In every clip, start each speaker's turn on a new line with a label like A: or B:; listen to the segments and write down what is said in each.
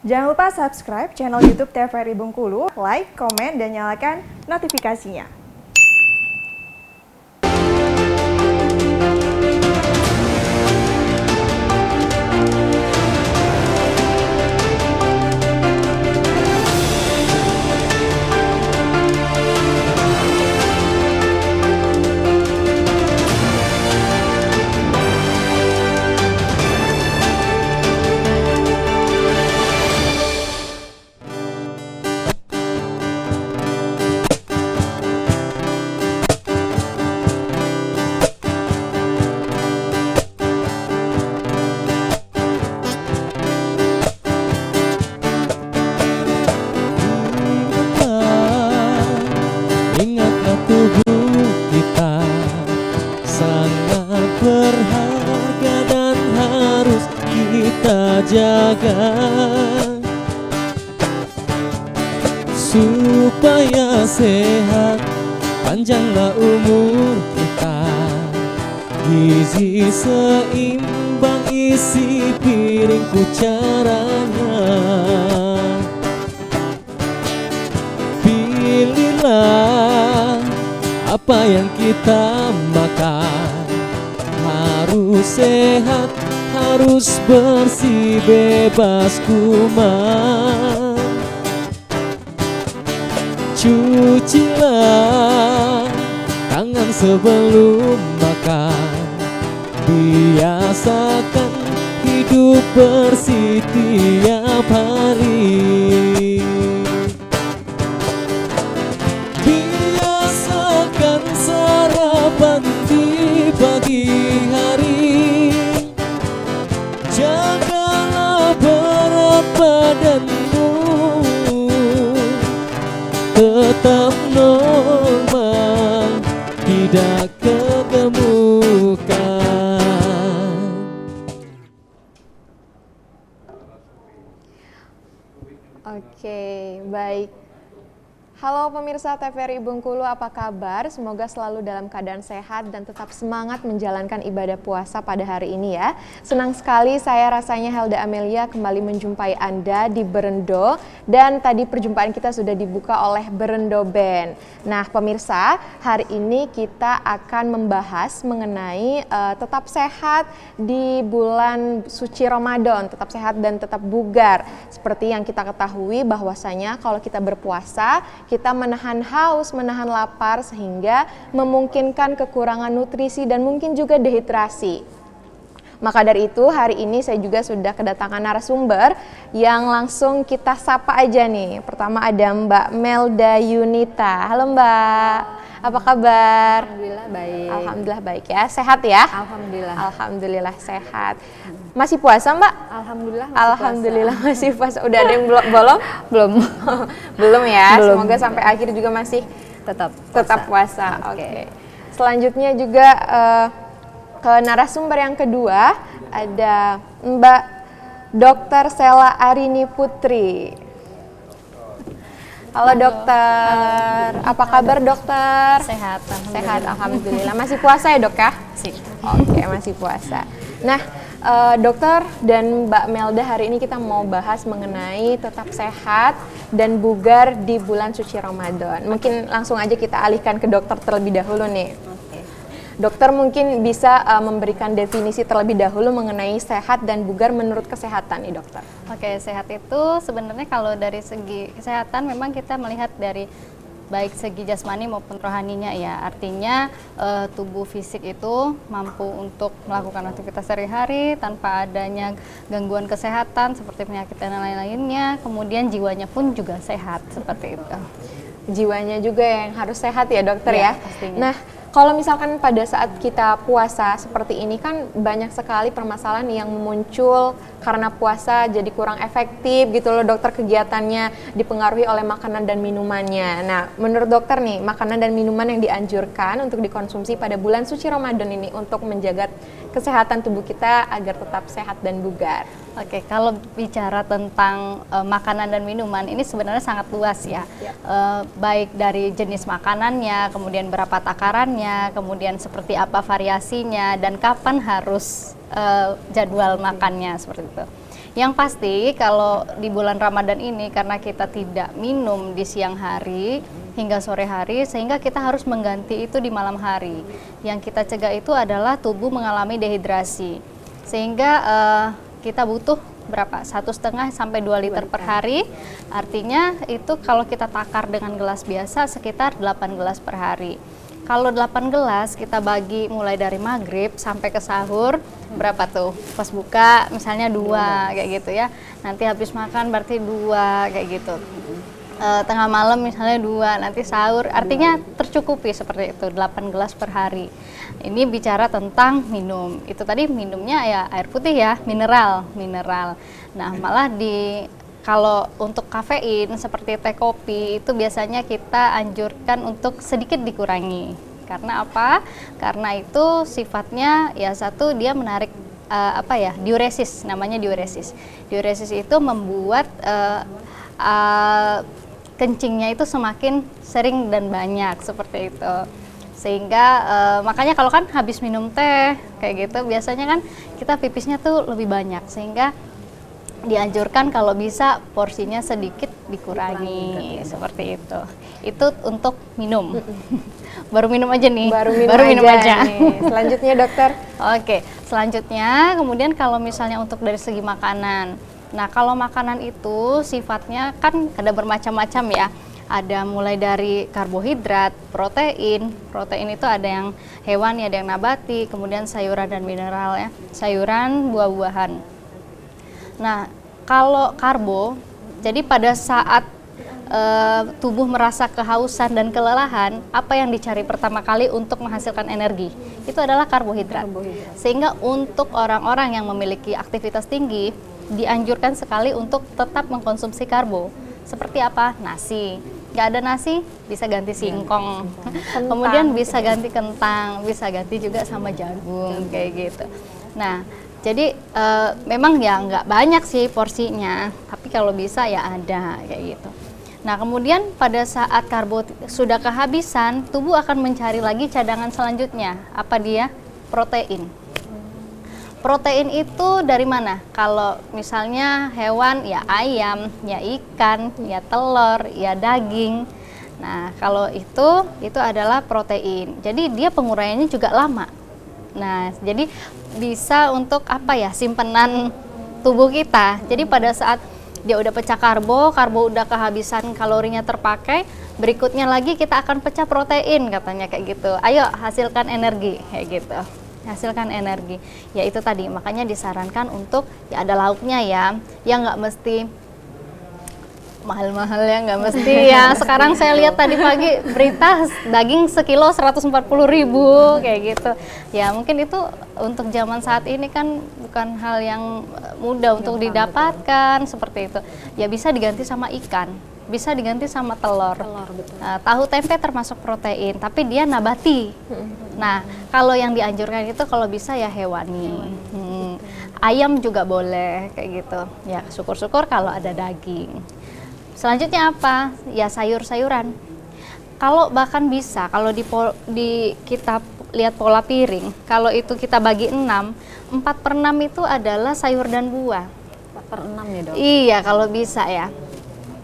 A: Jangan lupa subscribe channel YouTube TVRI Bengkulu, like, komen, dan nyalakan notifikasinya.
B: Ingatlah tubuh kita sangat berharga dan harus kita jaga supaya sehat, panjanglah umur kita, gizi seimbang isi piringku caranya. Pilihlah apa yang kita makan, harus sehat, harus bersih, bebas kuman. Cucilah tangan sebelum makan, biasakan hidup bersih tiap hari. Biasakan sarapan di pagi hari, jagalah berat badanmu tetap normal, tidak kegemukan.
C: Oke, baik. Halo pemirsa TVRI Bengkulu, apa kabar? Semoga selalu dalam keadaan sehat dan tetap semangat menjalankan ibadah puasa pada hari ini ya. Senang sekali saya rasanya Helda Amelia kembali menjumpai Anda di Berendo. Dan tadi perjumpaan kita sudah dibuka oleh Berendo Band. Nah pemirsa, hari ini kita akan membahas mengenai tetap sehat di bulan suci Ramadan. Tetap sehat dan tetap bugar. Seperti yang kita ketahui bahwasanya kalau kita berpuasa, kita menahan haus, menahan lapar sehingga memungkinkan kekurangan nutrisi dan mungkin juga dehidrasi. Maka dari itu hari ini saya juga sudah kedatangan narasumber yang langsung kita sapa aja nih. Pertama ada Mbak Melda Yunita. Halo Mbak, apa kabar?
D: Alhamdulillah baik.
C: Alhamdulillah baik ya, sehat ya?
D: Alhamdulillah.
C: Alhamdulillah sehat. Masih puasa Mbak?
D: Alhamdulillah.
C: Alhamdulillah masih puasa. Udah ada yang bolong?
D: Belum.
C: Belum ya.
D: Belum.
C: Semoga sampai akhir juga masih
D: Tetap
C: puasa.
D: Oke.
C: Oke. Selanjutnya juga ke narasumber yang kedua ada Mbak Dr. Sela Arini Putri. Halo dokter, apa kabar dokter?
D: Sehat.
C: Sehat, alhamdulillah. Masih puasa ya dok ya?
D: Sip.
C: Oke, masih puasa. Nah, dokter dan Mbak Melda, hari ini kita mau bahas mengenai tetap sehat dan bugar di bulan suci Ramadan. Mungkin langsung aja kita alihkan ke dokter terlebih dahulu nih.
D: Oke.
C: Dokter mungkin bisa memberikan definisi terlebih dahulu mengenai sehat dan bugar menurut kesehatan nih dokter.
D: Oke, sehat itu sebenarnya kalau dari segi kesehatan memang kita melihat dari baik segi jasmani maupun rohaninya ya. Artinya tubuh fisik itu mampu untuk melakukan aktivitas sehari-hari tanpa adanya gangguan kesehatan seperti penyakit dan lain-lainnya. Kemudian jiwanya pun juga sehat seperti itu.
C: Jiwanya juga yang harus sehat ya dokter
D: Ya,
C: ya.
D: pastinya.
C: Nah, kalau misalkan pada saat kita puasa seperti ini kan banyak sekali permasalahan yang muncul karena puasa jadi kurang efektif gitu loh dokter, kegiatannya dipengaruhi oleh makanan dan minumannya. Nah, menurut dokter nih, makanan dan minuman yang dianjurkan untuk dikonsumsi pada bulan suci Ramadan ini untuk menjaga kesehatan tubuh kita agar tetap sehat dan bugar.
D: Oke, kalau bicara tentang makanan dan minuman ini sebenarnya sangat luas ya. Baik dari jenis makanannya, kemudian berapa takarannya, kemudian seperti apa variasinya, dan kapan harus jadwal makannya seperti itu. Yang pasti kalau di bulan Ramadan ini karena kita tidak minum di siang hari hingga sore hari, sehingga kita harus mengganti itu di malam hari. Yang kita cegah itu adalah tubuh mengalami dehidrasi, sehingga kita butuh berapa? 1,5 sampai 2 liter per hari. Artinya itu kalau kita takar dengan gelas biasa sekitar 8 gelas per hari. Kalau 8 gelas kita bagi mulai dari maghrib sampai ke sahur, berapa tuh? Pas buka misalnya 2 kayak gitu ya. Nanti habis makan berarti 2 kayak gitu. Tengah malam misalnya 2, nanti sahur. Artinya tercukupi seperti itu, 8 gelas per hari. Ini bicara tentang minum. Itu tadi minumnya ya air putih ya, mineral. Nah, malah kalau untuk kafein seperti teh kopi itu biasanya kita anjurkan untuk sedikit dikurangi. Karena apa? Karena itu sifatnya ya satu dia menarik diuresis, namanya diuresis. Diuresis itu membuat kencingnya itu semakin sering dan banyak seperti itu. Sehingga makanya kalau kan habis minum teh kayak gitu biasanya kan kita pipisnya tuh lebih banyak, sehingga dianjurkan kalau bisa porsinya sedikit dikurangi seperti itu. Itu untuk minum. Baru minum aja nih.
C: Baru minum aja. Nih. Selanjutnya dokter.
D: Oke, selanjutnya kemudian kalau misalnya untuk dari segi makanan. Nah, kalau makanan itu sifatnya kan ada bermacam-macam ya. Ada mulai dari karbohidrat, protein. Protein itu ada yang hewani, ada yang nabati, kemudian sayuran dan mineral ya. Sayuran, buah-buahan. Nah, kalau karbo, jadi pada saat tubuh merasa kehausan dan kelelahan, apa yang dicari pertama kali untuk menghasilkan energi? Itu adalah karbohidrat. Sehingga untuk orang-orang yang memiliki aktivitas tinggi, dianjurkan sekali untuk tetap mengkonsumsi karbo. Seperti apa? Nasi. Nggak ada nasi, bisa ganti singkong. Kemudian bisa ganti kentang, bisa ganti juga sama jagung, kayak gitu. Nah, jadi memang ya nggak banyak sih porsinya, tapi kalau bisa ya ada kayak gitu. Nah, kemudian pada saat karbo sudah kehabisan, tubuh akan mencari lagi cadangan selanjutnya. Apa dia? Protein. Protein itu dari mana? Kalau misalnya hewan ya ayam, ya ikan, ya telur, ya daging. Nah, kalau itu adalah protein. Jadi dia penguraiannya juga lama. Nah, jadi bisa untuk apa ya, simpenan tubuh kita. Jadi pada saat dia udah pecah karbo udah kehabisan kalorinya terpakai, berikutnya lagi kita akan pecah protein katanya kayak gitu. Ayo hasilkan energi kayak gitu. Hasilkan energi. Ya itu tadi, makanya disarankan untuk ya ada lauknya ya, yang nggak mesti mahal-mahal ya, nggak mesti ya. Sekarang saya lihat tadi pagi berita daging sekilo 140.000 kayak gitu. Ya mungkin itu untuk zaman saat ini kan bukan hal yang mudah untuk didapatkan seperti itu. Ya bisa diganti sama ikan, bisa diganti sama telur.
C: Betul.
D: Nah, tahu tempe termasuk protein, tapi dia nabati. Nah, kalau yang dianjurkan itu kalau bisa ya hewani. Ayam juga boleh kayak gitu. Ya syukur-syukur kalau ada daging. Selanjutnya apa? Ya sayur-sayuran. Kalau bahkan bisa, kalau kita lihat pola piring, kalau itu kita bagi 6, 4/6 itu adalah sayur dan buah.
C: 4/6 ya dok?
D: Iya, kalau bisa ya.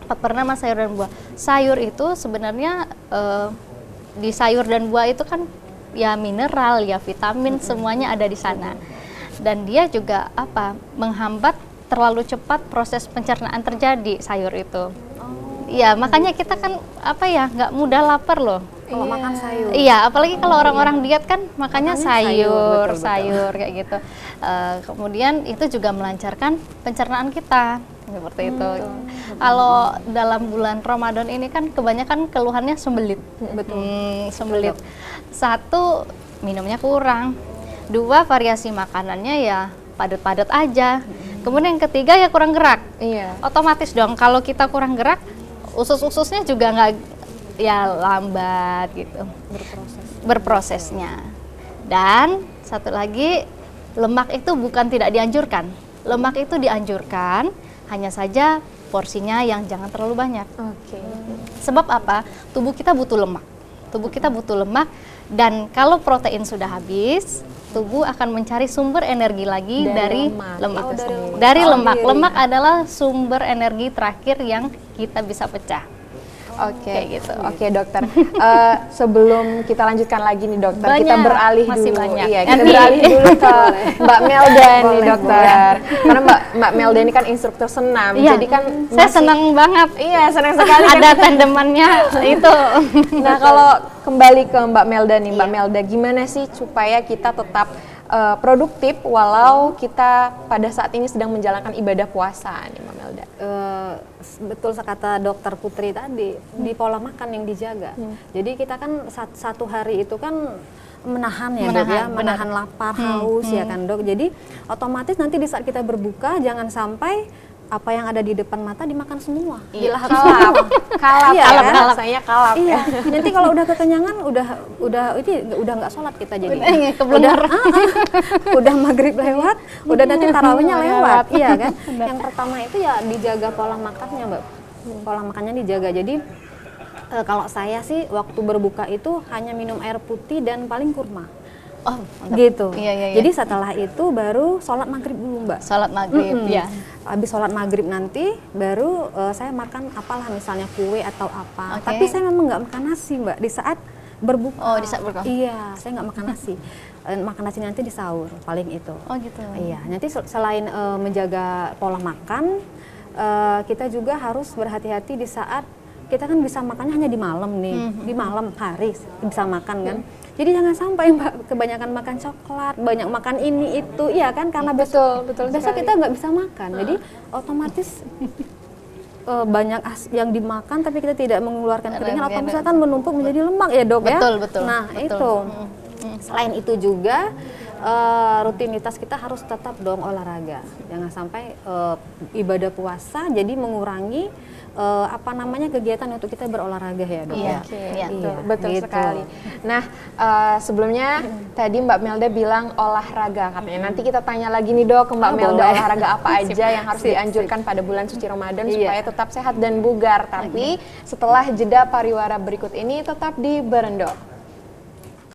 D: 4/6 sayur dan buah. Sayur itu sebenarnya di sayur dan buah itu kan ya mineral, ya vitamin, semuanya ada di sana. Dan dia juga menghambat terlalu cepat proses pencernaan terjadi sayur itu. Ya makanya kita kan nggak mudah lapar loh
C: kalau makan sayur.
D: Iya, apalagi kalau orang-orang diet kan makanya sayur kayak gitu. Kemudian itu juga melancarkan pencernaan kita seperti itu. Kalau dalam bulan Ramadan ini kan kebanyakan keluhannya sembelit. Sembelit. 1, minumnya kurang. 2, variasi makanannya ya padat-padat aja. Kemudian yang ketiga ya kurang gerak.
C: Iya.
D: Otomatis dong kalau kita kurang gerak, usus-ususnya juga nggak ya lambat gitu. Berprosesnya. Dan satu lagi, lemak itu bukan tidak dianjurkan. Lemak itu dianjurkan, hanya saja porsinya yang jangan terlalu banyak.
C: Oke.
D: Sebab apa? Tubuh kita butuh lemak. Dan kalau protein sudah habis, tubuh akan mencari sumber energi lagi dari lemak.
C: Oh, dari lemak.
D: Dari
C: Oh,
D: lemak.
C: diri.
D: Lemak adalah sumber energi terakhir yang kita bisa pecah.
C: Oke,
D: Kayak gitu.
C: Oke, dokter. Sebelum kita lanjutkan lagi nih, dokter, kita
D: Banyak,
C: beralih
D: masih
C: dulu.
D: banyak.
C: Iya, kita
D: Nanti.
C: beralih dulu ke Mbak Melda nih,
A: Boleh,
C: dokter. Karena Mbak Melda ini kan instruktur senam,
D: Iya,
C: jadi kan
D: saya senang banget.
C: Iya, senang sekali. kan.
D: Ada tandemannya itu.
C: Nah, kalau kembali ke Mbak Melda nih, Mbak Melda, gimana sih supaya kita tetap produktif walau kita pada saat ini sedang menjalankan ibadah puasa nih, Mbak Melda?
E: Betul sekata dokter Putri tadi, di pola makan yang dijaga. Jadi kita kan satu hari itu kan menahan ya dok ya, menahan lapar, haus ya kan dok. Jadi otomatis nanti di saat kita berbuka jangan sampai apa yang ada di depan mata dimakan semua.
C: Iya,
E: Dilahap
C: kalap,
E: semua.
C: kalap,
E: Iya,
C: kalap,
E: kan?
C: rasanya kalap.
E: Iya, nanti kalau udah kekenyangan udah nggak sholat kita jadi.
D: Kebenar.
E: Udah maghrib lewat, udah nanti tarawihnya lewat, iya kan? Yang pertama itu ya dijaga pola makannya, Mbak. Pola makannya dijaga. Jadi kalau saya sih waktu berbuka itu hanya minum air putih dan paling kurma.
D: Oh, mantap.
E: Gitu.
D: Iya, iya, iya.
E: Jadi setelah itu baru sholat maghrib dulu, Mbak.
D: Salat maghrib, ya.
E: Habis sholat maghrib nanti baru saya makan apalah misalnya kue atau apa.
D: Oke.
E: Tapi saya memang nggak makan nasi, Mbak, di saat berbuka.
D: Oh, di saat berbuka.
E: Iya, saya nggak makan nasi. Makan nasi nanti di sahur paling itu.
D: Oh, gitu.
E: Iya, nanti selain menjaga pola makan, kita juga harus berhati-hati di saat kita kan bisa makannya hanya di malam nih, di malam hari bisa makan kan. Jadi jangan sampai Mbak kebanyakan makan coklat, banyak makan ini itu, iya kan karena
C: Betul
E: besok
C: sekali.
E: kita nggak bisa makan. Jadi otomatis banyak yang dimakan tapi kita tidak mengeluarkan keringat, otomatis akan menumpuk menjadi lemak ya dok ya.
D: Betul, betul.
E: Nah
D: Betul.
E: itu. Selain itu juga rutinitas kita harus tetap dong olahraga. Jangan sampai ibadah puasa jadi mengurangi kegiatan untuk kita berolahraga ya dok
D: Iya,
E: ya.
D: iya.
C: Betul
E: gitu.
C: sekali. Nah, sebelumnya tadi Mbak Melda bilang olahraga katanya. Nanti kita tanya lagi nih dok ke Mbak Melda,
E: boleh.
C: olahraga apa aja yang harus dianjurkan pada bulan suci Ramadan supaya tetap sehat dan bugar. Tapi setelah jeda pariwara berikut ini tetap di Berendok.